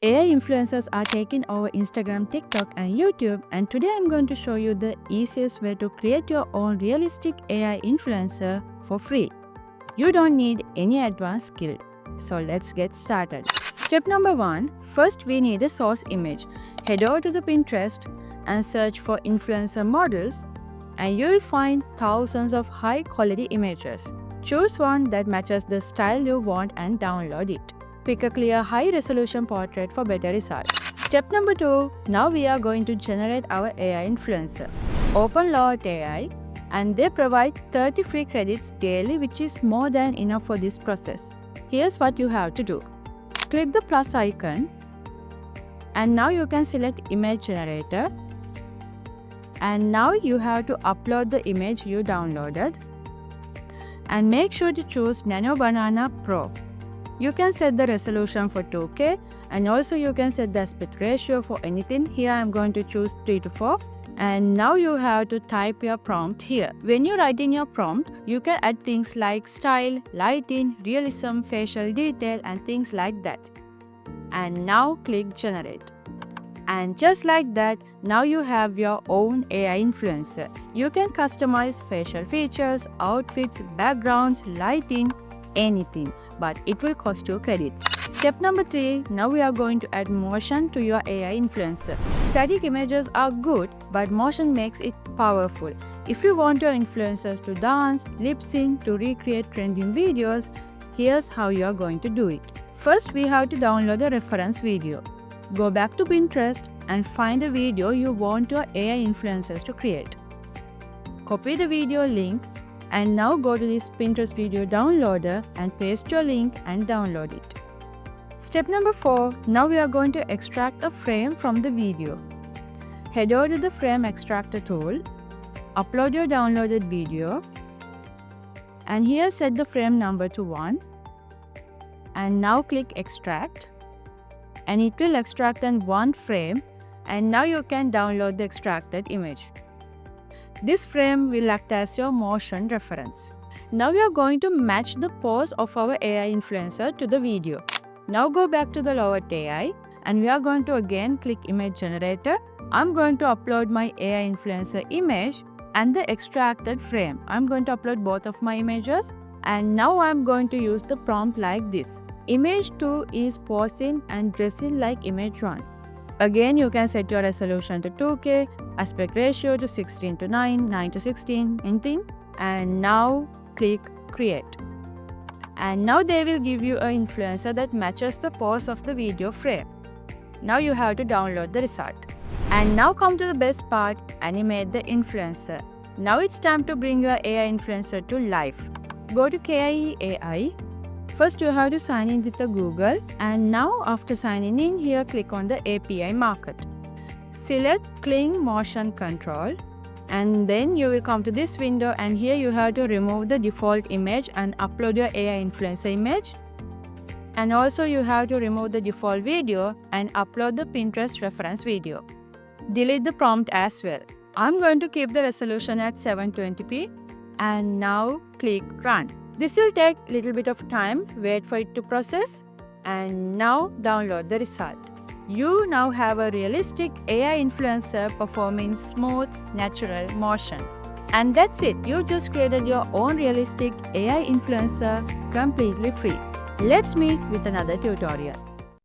AI influencers are taking over Instagram, TikTok, and YouTube, and today I'm going to show you the easiest way to create your own realistic AI influencer for free. You don't need any advanced skill. So let's get started. Step number 1. First we need a source image. Head over to the Pinterest and search for influencer models, and you'll find thousands of high quality images. Choose one that matches the style you want and download it. Pick a clear high-resolution portrait for better results. Step number 2. Now we are going to generate our AI influencer. Open Lot AI, and they provide 30 free credits daily, which is more than enough for this process. Here's what you have to do. Click the plus icon, and now you can select Image Generator. And now you have to upload the image you downloaded. And make sure to choose Nano Banana Pro. You can set the resolution for 2K, and also you can set the aspect ratio for anything. Here I am going to choose 3:4. And now you have to type your prompt here. When you write in your prompt, you can add things like style, lighting, realism, facial detail, and things like that. And now click generate. And just like that, now you have your own AI influencer. You can customize facial features, outfits, backgrounds, lighting, anything, but it will cost you credits. Step number 3. Now we are going to add motion to your AI influencer. Static images are good, but motion makes it powerful. If you want your influencers to dance, lip sync, to recreate trending videos, here's how you are going to do it. First, we have to download the reference video. Go back to Pinterest and find a video you want your AI influencers to create. Copy the video link, and now go to this Pinterest video downloader and paste your link and download it. Step number 4. Now we are going to extract a frame from the video. Head over to the frame extractor tool, upload your downloaded video, and here set the frame number to 1, and now click extract, and it will extract in one frame, and now you can download the extracted image. This frame will act as your motion reference. Now we are going to match the pose of our AI influencer to the video. Now go back to the Lot AI, and we are going to again click Image Generator. I'm going to upload my AI influencer image and the extracted frame. I'm going to upload both of my images, and now I'm going to use the prompt like this. Image 2 is posing and dressing like image 1. Again, you can set your resolution to 2K, aspect ratio to 16:9, 9:16, anything. And now click create. And now they will give you an influencer that matches the pose of the video frame. Now you have to download the result. And now come to the best part, animate the influencer. Now it's time to bring your AI influencer to life. Go to KIE AI. First you have to sign in with the Google, and now after signing in here, click on the API market. Select Kling Motion Control, and then you will come to this window, and here you have to remove the default image and upload your AI influencer image. And also you have to remove the default video and upload the Pinterest reference video. Delete the prompt as well. I'm going to keep the resolution at 720p, and now click run. This will take a little bit of time, wait for it to process, and now download the result. You now have a realistic AI influencer performing smooth, natural motion. And that's it, you just created your own realistic AI influencer completely free. Let's meet with another tutorial.